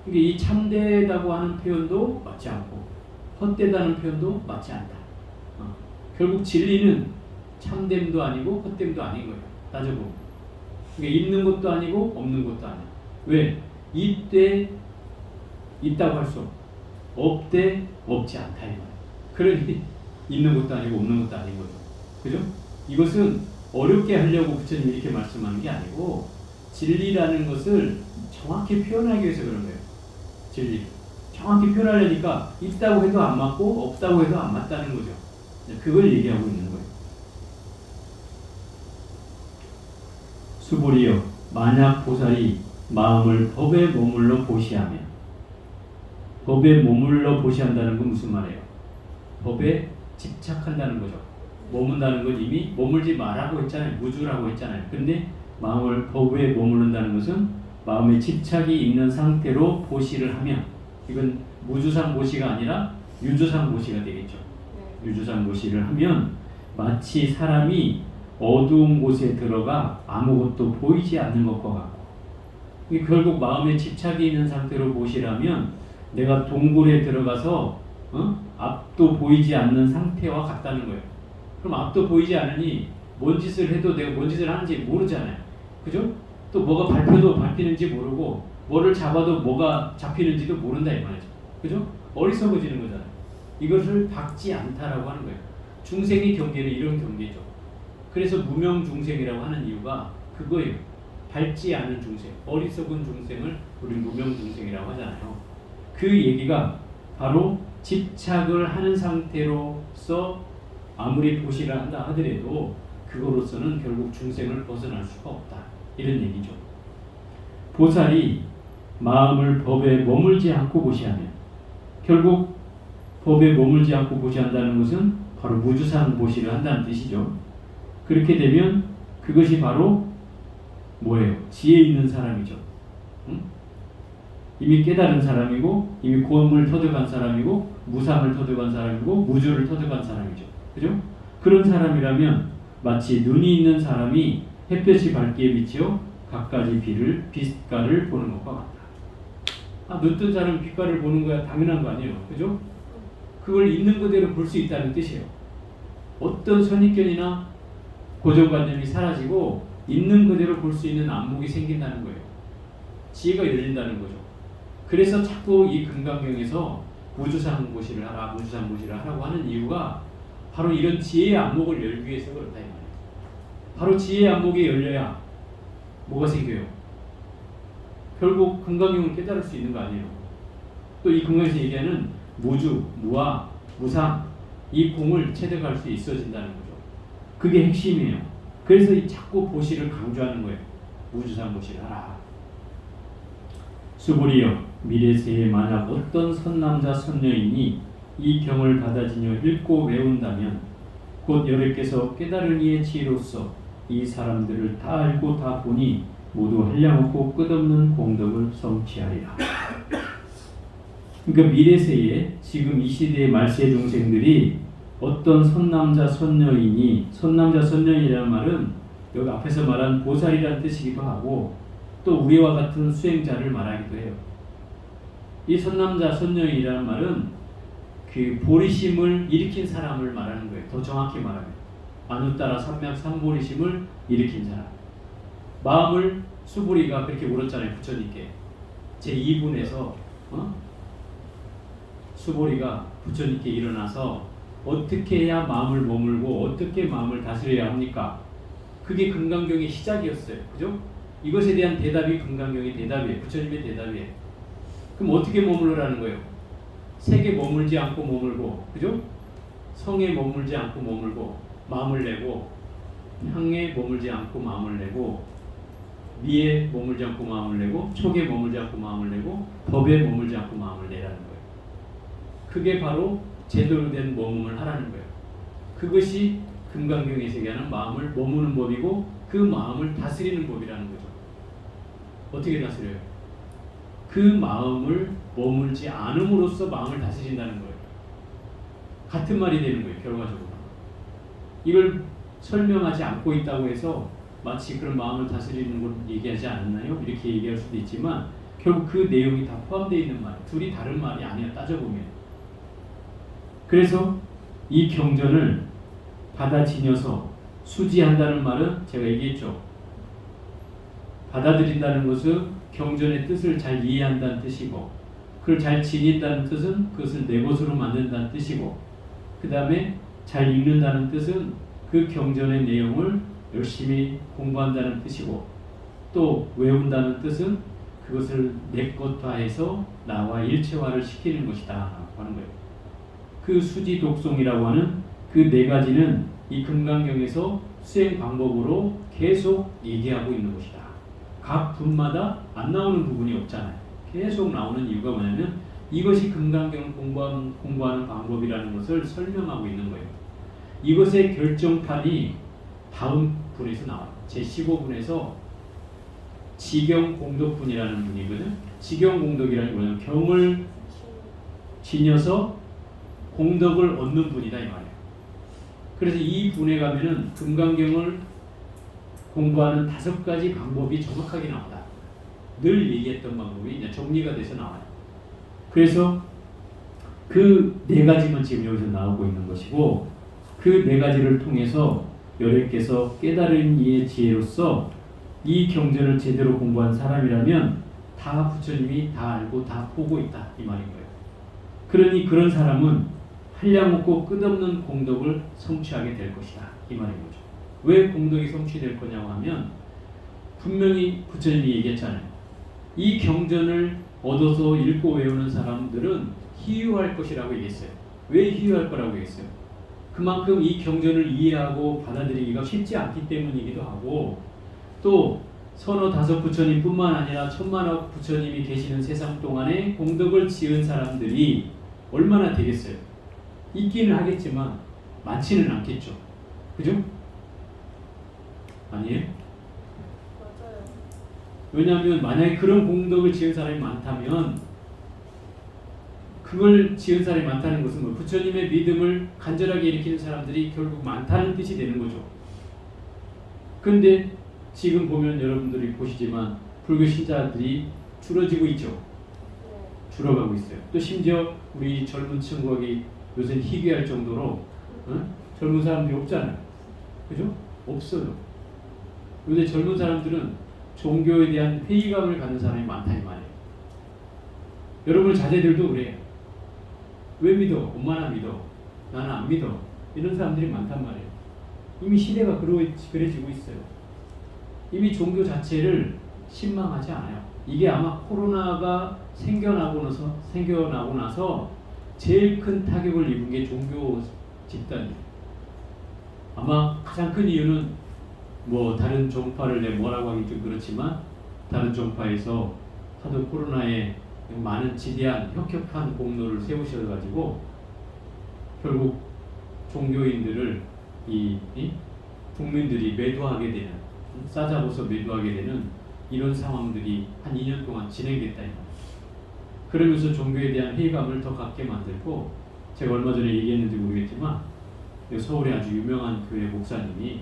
S1: 그러니까 이 참되다고 하는 표현도 맞지 않고 헛되다는 표현도 맞지 않다. 결국 진리는 참됨도 아니고 헛됨도 아닌 거예요. 따져보면 그러니까 있는 것도 아니고 없는 것도 아니야. 왜? 이때 있다고 할 수 없고 없대 없지 않다 이 말이에요. 그러니 있는 것도 아니고 없는 것도 아닌 거죠. 그죠? 이것은 어렵게 하려고 부처님이 이렇게 말씀하는 게 아니고 진리라는 것을 정확히 표현하기 위해서 그런 거예요. 진리 정확히 표현하려니까 있다고 해도 안 맞고 없다고 해도 안 맞다는 거죠. 그걸 얘기하고 있는 거예요. 수보리여 만약 보살이 마음을 법에 머물러 보시하면, 법에 머물러 보시한다는 건 무슨 말이에요? 법에 집착한다는 거죠. 머문다는 건 이미 머물지 말라고 했잖아요. 무주라고 했잖아요. 근데 마음을 법에 머무른다는 것은 마음에 집착이 있는 상태로 보시를 하면, 이건 무주상 보시가 아니라 유주상 보시가 되겠죠. 유주상 보시를 하면 마치 사람이 어두운 곳에 들어가 아무것도 보이지 않는 것과 같고, 결국 마음에 집착이 있는 상태로 보시라면 내가 동굴에 들어가서 앞도 보이지 않는 상태와 같다는 거예요. 그럼 앞도 보이지 않으니 뭔 짓을 해도 내가 뭔 짓을 하는지 모르잖아요. 그죠? 또 뭐가 밟히는지 모르고 뭐를 잡아도 뭐가 잡히는지도 모른다 이 말이죠. 그죠? 어리석어지는 거잖아요. 이것을 닦지 않다라고 하는 거예요. 중생의 경계는 이런 경계죠. 그래서 무명중생이라고 하는 이유가 그거예요. 밟지 않은 중생, 어리석은 중생을 우리 무명중생이라고 하잖아요. 그 얘기가 바로 집착을 하는 상태로서 아무리 보시라 한다 하더라도 그거로서는 결국 중생을 벗어날 수가 없다. 이런 얘기죠. 보살이 마음을 법에 머물지 않고 보시하면, 결국 법에 머물지 않고 보시한다는 것은 바로 무주상 보시를 한다는 뜻이죠. 그렇게 되면 그것이 바로 뭐예요? 지혜 있는 사람이죠. 응? 이미 깨달은 사람이고 이미 고음을 터득한 사람이고 무상을 터득한 사람이고 무주를 터득한 사람이죠. 그죠? 그런 사람이라면 마치 눈이 있는 사람이 햇볕이 밝기에 비치어 갖가지 빛깔을 보는 것과 같다. 눈 뜬 사람은 빛깔을 보는 거야 당연한 거 아니에요. 그죠? 그걸 있는 그대로 볼 수 있다는 뜻이에요. 어떤 선입견이나 고정관념이 사라지고 있는 그대로 볼 수 있는 안목이 생긴다는 거예요. 지혜가 열린다는 거죠. 그래서 자꾸 이 금강경에서 무주상보시를 하라, 무주상보시를 하라고 하는 이유가 바로 이런 지혜의 안목을 열기 위해서 그렇다 이 말이에요. 바로 지혜의 안목이 열려야 뭐가 생겨요? 결국 금강경을 깨달을 수 있는 거 아니에요. 또 이 금강에서 얘기하는 무주, 무아, 무상 이 공을 체득할 수 있어진다는 거죠. 그게 핵심이에요. 그래서 자꾸 보시를 강조하는 거예요. 무주상 보시를 하라. 수불이여 미래세에 만약 어떤 선남자 선녀인이 이 경을 받아지며 읽고 외운다면 곧 여러께서 깨달은 이의 지혜로서 이 사람들을 다 알고 다 보니 모두 한량없고 끝없는 공덕을 성취하리라. 그러니까 미래세에 지금 이 시대의 말세 중생들이 어떤 선남자 선녀인이, 선남자 선녀인이라는 말은 여기 앞에서 말한 보살이라는 뜻이기도 하고 또 우리와 같은 수행자를 말하기도 해요. 이 선남자 선녀인이라는 말은 그 보리심을 일으킨 사람을 말하는 거예요. 더 정확히 말하면 아누따라 삼맥 삼보리심을 일으킨 사람. 마음을 수보리가 그렇게 물었잖아요. 부처님께 제2분에서 수보리가 부처님께 일어나서 어떻게 해야 마음을 머물고 어떻게 마음을 다스려야 합니까? 그게 금강경의 시작이었어요. 그죠? 이것에 대한 대답이 금강경의 대답이에요. 부처님의 대답이에요. 그럼 어떻게 머물러라는 거예요? 색에 머물지 않고 머물고, 그죠? 성에 머물지 않고 머물고 마음을 내고, 향에 머물지 않고 마음을 내고, 미에 머물지 않고 마음을 내고, 촉에 머물지 않고 마음을 내고, 법에 머물지 않고 마음을 내라는 거예요. 그게 바로 제대로 된 머금을 하라는 거예요. 그것이 금강경에 세계하는 마음을 머무는 법이고 그 마음을 다스리는 법이라는 거죠. 어떻게 다스려요? 그 마음을 머물지 않음으로써 마음을 다스린다는 거예요. 같은 말이 되는 거예요. 결과적으로. 이걸 설명하지 않고 있다고 해서 마치 그런 마음을 다스리는 걸 얘기하지 않았나요? 이렇게 얘기할 수도 있지만 결국 그 내용이 다 포함되어 있는 말, 둘이 다른 말이 아니야 따져보면. 그래서 이 경전을 받아 지녀서 수지한다는 말은 제가 얘기했죠. 받아들인다는 것은 경전의 뜻을 잘 이해한다는 뜻이고, 그걸 잘 지닌다는 뜻은 그것을 내 것으로 만든다는 뜻이고, 그 다음에 잘 읽는다는 뜻은 그 경전의 내용을 열심히 공부한다는 뜻이고, 또 외운다는 뜻은 그것을 내 것화해서 나와 일체화를 시키는 것이다 하는 거예요. 그 수지 독송이라고 하는 그 네 가지는 이 금강경에서 수행 방법으로 계속 얘기하고 있는 것이다. 각 분마다 안 나오는 부분이 없잖아요. 계속 나오는 이유가 뭐냐면 이것이 금강경을 공부하는 방법이라는 것을 설명하고 있는 거예요. 이것의 결정판이 다음 분에서 나와요. 제15분에서 지경공덕분이라는 분이거든. 지경공덕이라는 게 뭐냐면 경을 지녀서 공덕을 얻는 분이다 이 말이에요. 그래서 이 분에 가면은 금강경을 공부하는 5가지 방법이 정확하게 나온다. 늘 얘기했던 방법이 이제 정리가 돼서 나와요. 그래서 그 4가지만 지금 여기서 나오고 있는 것이고, 그 4가지를 통해서 여러분께서 깨달은 이의 지혜로서 이 경전을 제대로 공부한 사람이라면 다 부처님이 다 알고 다 보고 있다 이 말인 거예요. 그러니 그런 사람은 한량없고 끝없는 공덕을 성취하게 될 것이다 이 말인 거죠. 왜 공덕이 성취될 거냐고 하면 분명히 부처님이 얘기했잖아요. 이 경전을 얻어서 읽고 외우는 사람들은 희유할 것이라고 얘기했어요. 왜 희유할 거라고 얘기했어요? 그만큼 이 경전을 이해하고 받아들이기가 쉽지 않기 때문이기도 하고, 또 서너 다섯 부처님 뿐만 아니라 천만억 부처님이 계시는 세상 동안에 공덕을 지은 사람들이 얼마나 되겠어요? 있기는 하겠지만 많지는 않겠죠. 그죠? 아니에요?
S2: 맞아요.
S1: 왜냐하면 만약에 그런 공덕을 지은 사람이 많다면 그걸 지은 사람이 많다는 것은 뭐 부처님의 믿음을 간절하게 일으키는 사람들이 결국 많다는 뜻이 되는 거죠. 근데 지금 보면 여러분들이 보시지만 불교 신자들이 줄어지고 있죠.
S2: 네.
S1: 줄어가고 있어요. 또 심지어 우리 젊은 층국이 요새 희귀할 정도로 젊은 사람들이 없잖아요. 그죠? 없어요. 요새 젊은 사람들은 종교에 대한 회의감을 갖는 사람이 많다 이 말이에요. 여러분 자제들도 그래요. 왜 믿어? 엄마나 믿어. 나는 안 믿어. 이런 사람들이 많단 말이에요. 이미 시대가 그래지고 있어요. 이미 종교 자체를 신망하지 않아요. 이게 아마 코로나가 생겨나고 나서 제일 큰 타격을 입은 게 종교 집단이에요. 아마 가장 큰 이유는 뭐 다른 종파를 뭐라고 하기 좀 그렇지만 다른 종파에서 하도 코로나에 많은 지대한 혁혁한 공로를 세우셔가지고 결국 종교인들을 이 국민들이 매도하게 되는, 싸잡아서 매도하게 되는 이런 상황들이 한 2년 동안 진행됐다. 그러면서 종교에 대한 회의감을 더 갖게 만들고, 제가 얼마 전에 얘기했는지 모르겠지만 서울에 아주 유명한 교회 목사님이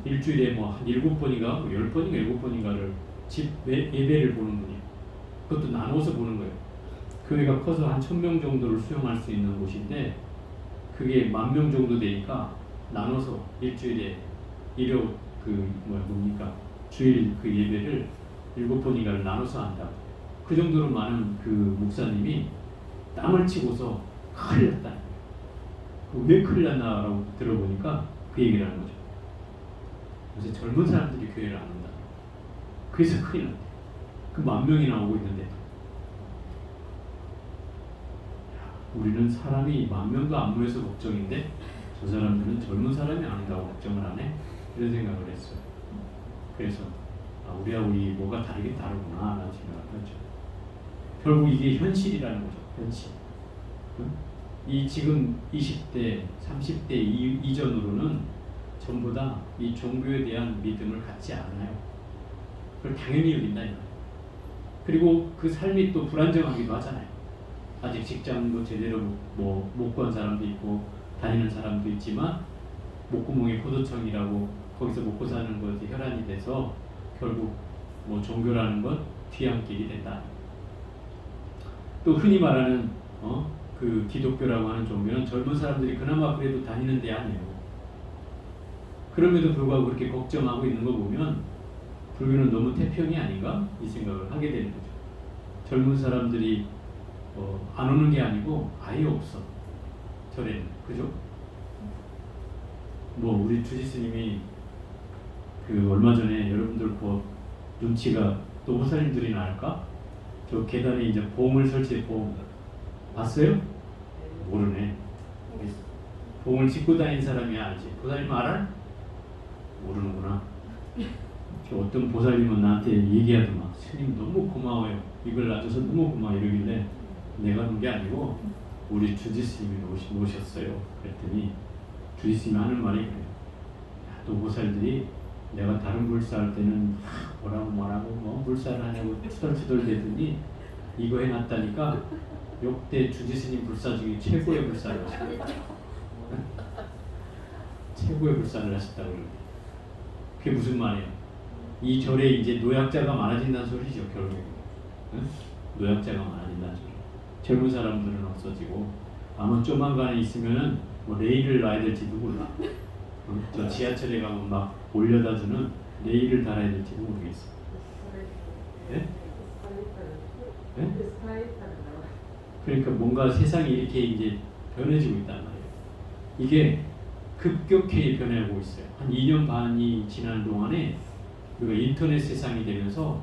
S1: 일주일에 뭐 한 7번인가 10번인가 7번인가를 집 예배를 보는 분이에요. 그것도 나눠서 보는 거예요. 교회가 커서 한 1000명 정도를 수용할 수 있는 곳인데 그게 10,000명 정도 되니까 나눠서 일주일에 주일 그 예배를 7번인가를 나눠서 한다. 그 정도로 많은 그 목사님이 땅을 치고서 큰일 났다. 왜 큰일 났나라고 들어보니까 그 얘기를 하는 거죠. 요새 젊은 사람들이 교회를 안 온다. 그래서 큰일 났대. 그 10,000명이나 오고 있는데 우리는 사람이 10,000명도 안 모여서 걱정인데 저 사람들은 젊은 사람이 아니라고 걱정을 하네. 이런 생각을 했어요. 그래서 우리하고 이 뭐가 다르긴 다르구나 라는 생각을 하죠. 결국 이게 현실이라는 거죠. 현실. 이 지금 20대, 30대 이전으로는 전부 다 이 종교에 대한 믿음을 갖지 않아요. 그걸 당연히 여긴다. 그리고 그 삶이 또 불안정하기도 하잖아요. 아직 직장도 제대로 못 구한 사람도 있고 다니는 사람도 있지만 목구멍에 포도청이라고 거기서 먹고 사는 것이 혈안이 돼서 결국 종교라는 건 뒤안길이 된다. 또 흔히 말하는 그 기독교라고 하는 종교는 젊은 사람들이 그나마 그래도 다니는 데 아니에요. 그럼에도 불구하고 그렇게 걱정하고 있는 거 보면 불교는 너무 태평이 아닌가? 이 생각을 하게 되는 거죠. 젊은 사람들이 안 오는 게 아니고 아예 없어. 절에는. 그죠? 우리 주지스님이 그 얼마 전에 여러분들 눈치가 또 호사님들이나 알까? 저 계단에 이제 봉을 설치해 봉 봤어요? 모르네. 봉을 짚고 다니는 사람이 알지. 보살님 알아? 모르는구나. 어떤 보살님은 나한테 얘기하더만 스님 너무 고마워요. 이걸 놔줘서 너무 고마워 이러길래 내가 하는 게 아니고 우리 주지스님이 오셨어요. 그랬더니 주지스님이 하는 말이 그래요. 또 보살들이 내가 다른 불사할 때는 뭐라고 불사를 하냐고 투덜투덜 대더니 이거 해놨다니까 역대 주지스님 불사 중에 최고의 불사를 하셨다. 최고의 불사를 하셨다고 그러는데 그게 무슨 말이에요? 이 절에 이제 노약자가 많아진다는 소리죠. 결국에 노약자가 많아진다는 소리. 젊은 사람들은 없어지고 아마 조만간에 있으면은 레일을 놔야 될지도 몰라. 저 지하철에 가면 막 올려다 주는 레일을 달아야 될지도 모르겠어. 네? 네? 그러니까 뭔가 세상이 이렇게 이제 변해지고 있단 말이에요. 이게 급격히 변해오고 있어요. 한 2년 반이 지난 동안에 우리가 인터넷 세상이 되면서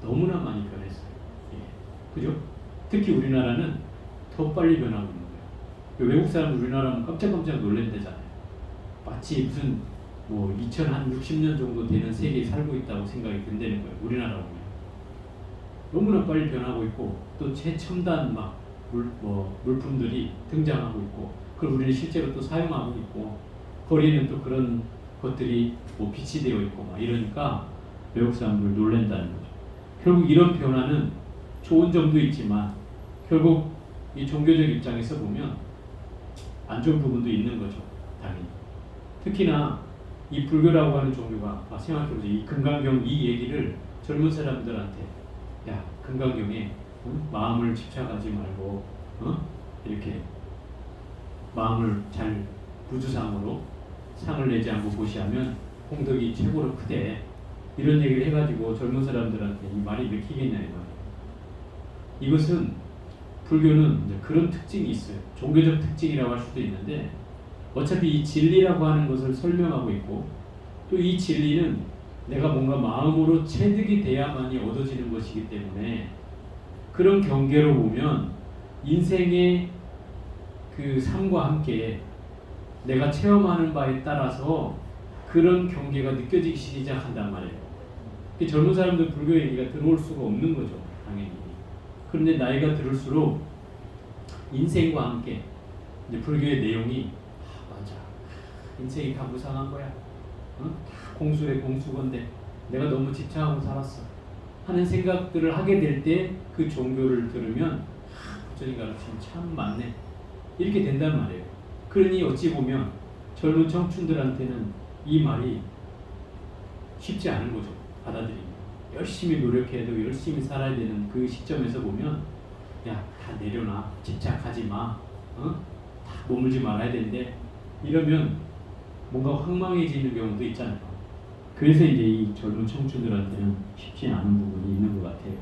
S1: 너무나 많이 변했어요. 예. 그죠? 특히 우리나라는 더 빨리 변하고 있는 거예요. 외국 사람 우리나라는 깜짝깜짝 놀란다잖아요. 마치 무슨 2060년 정도 되는 세계에 살고 있다고 생각이 든다는 거예요. 우리나라 보면 너무나 빨리 변하고 있고 또 최첨단 물품들이 등장하고 있고 그걸 우리는 실제로 또 사용하고 있고 거리에는 또 그런 것들이 빛이 되어 있고 이러니까 외국 사람들 놀란다는 거죠. 결국 이런 변화는 좋은 점도 있지만 결국 이 종교적 입장에서 보면 안 좋은 부분도 있는 거죠. 당연히. 특히나 이 불교라고 하는 종교가 생각해보세요. 이 금강경 이 얘기를 젊은 사람들한테 야 금강경에 마음을 집착하지 말고 이렇게 마음을 잘 부주상으로 상을 내지 않고 보시하면功德이 최고로 크대. 이런 얘기를 해가지고 젊은 사람들한테 이 말이 맥히겠냐 이 말이에요. 이것은 불교는 이제 그런 특징이 있어요. 종교적 특징이라고 할 수도 있는데 어차피 이 진리라고 하는 것을 설명하고 있고 또 이 진리는 내가 뭔가 마음으로 체득이 돼야만이 얻어지는 것이기 때문에 그런 경계로 보면 인생의 그 삶과 함께 내가 체험하는 바에 따라서 그런 경계가 느껴지기 시작한단 말이에요. 젊은 사람들 불교 얘기가 들어올 수가 없는 거죠. 당연히. 그런데 나이가 들을수록 인생과 함께 이제 불교의 내용이 맞아. 인생이 다 무상한 거야. 다 공수래 공수건데 내가 너무 집착하고 살았어. 하는 생각들을 하게 될 때 그 종교를 들으면 부처님 가르치면 참 맞네. 이렇게 된단 말이에요. 그러니 어찌 보면 젊은 청춘들한테는 이 말이 쉽지 않은 거죠. 받아들이기. 열심히 노력해도 열심히 살아야 되는 그 시점에서 보면 야, 다 내려놔. 집착하지 마. 다 머물지 말아야 되는데 이러면 뭔가 황망해지는 경우도 있잖아요. 그래서 이제 이 젊은 청춘들한테는 쉽지 않은 부분이 있는 것 같아요.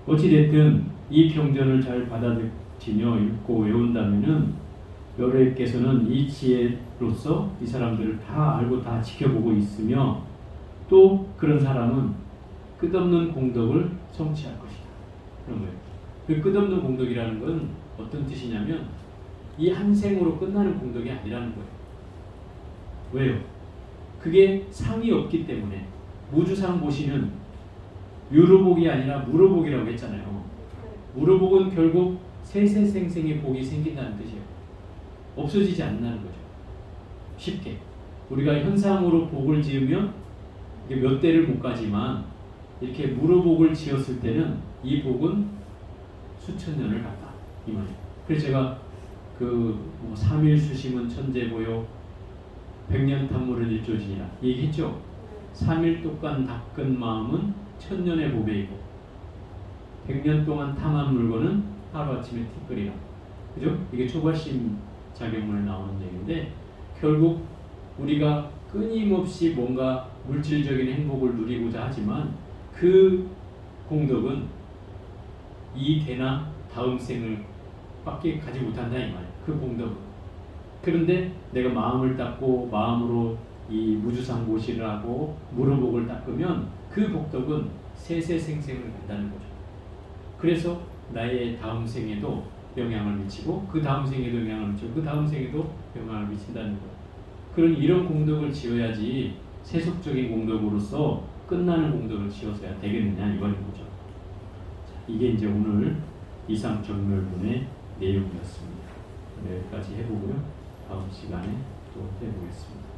S1: 어찌됐든 이 병전을 잘 받아들이며 읽고 외운다면은 여러분께서는 이 지혜로서 이 사람들을 다 알고 다 지켜보고 있으며 또 그런 사람은 끝없는 공덕을 성취할 것이다. 그런 거예요. 그 끝없는 공덕이라는 건 어떤 뜻이냐면 이 한 생으로 끝나는 공덕이 아니라는 거예요. 왜요? 그게 상이 없기 때문에. 무주상 보시는 유로복이 아니라 무로복이라고 했잖아요.
S2: 네.
S1: 무로복은 결국 세세생생의 복이 생긴다는 뜻이에요. 없어지지 않는다는 거죠. 쉽게 우리가 현상으로 복을 지으면 이게 몇 대를 못 가지만 이렇게 무로복을 지었을 때는 이 복은 수천 년을 간다 이 말이에요. 그래서 제가 뭐 삼일수심은 천재보요 백년탐물은 일조지니라 얘기했죠. 삼일독간 닦은 마음은 천년의 보배이고 100년 동안 탐한 물건은 하루아침에 티끌이라. 그죠? 이게 초과심 작용문에 나오는 얘기인데 결국 우리가 끊임없이 뭔가 물질적인 행복을 누리고자 하지만 그 공덕은 이 대나 다음 생을 밖에 가지 못한다 이 말이에요. 그 공덕은. 그런데 내가 마음을 닦고 마음으로 이 무주상보시를 하고 무로복을 닦으면 그 복덕은 세세생생을 간다는 거죠. 그래서 나의 다음 생에도 영향을 미치고 그 다음 생에도 영향을 미치고 그 다음 생에도 영향을 미친다는 거예요. 그런 이런 공덕을 지어야지 세속적인 공덕으로서 끝나는 공덕을 지어서야 되겠느냐 이거는 거죠. 이게 이제 오늘 이상정멸문의 내용이었습니다. 여기까지 해보고요. 다음 시간에 또 해보겠습니다.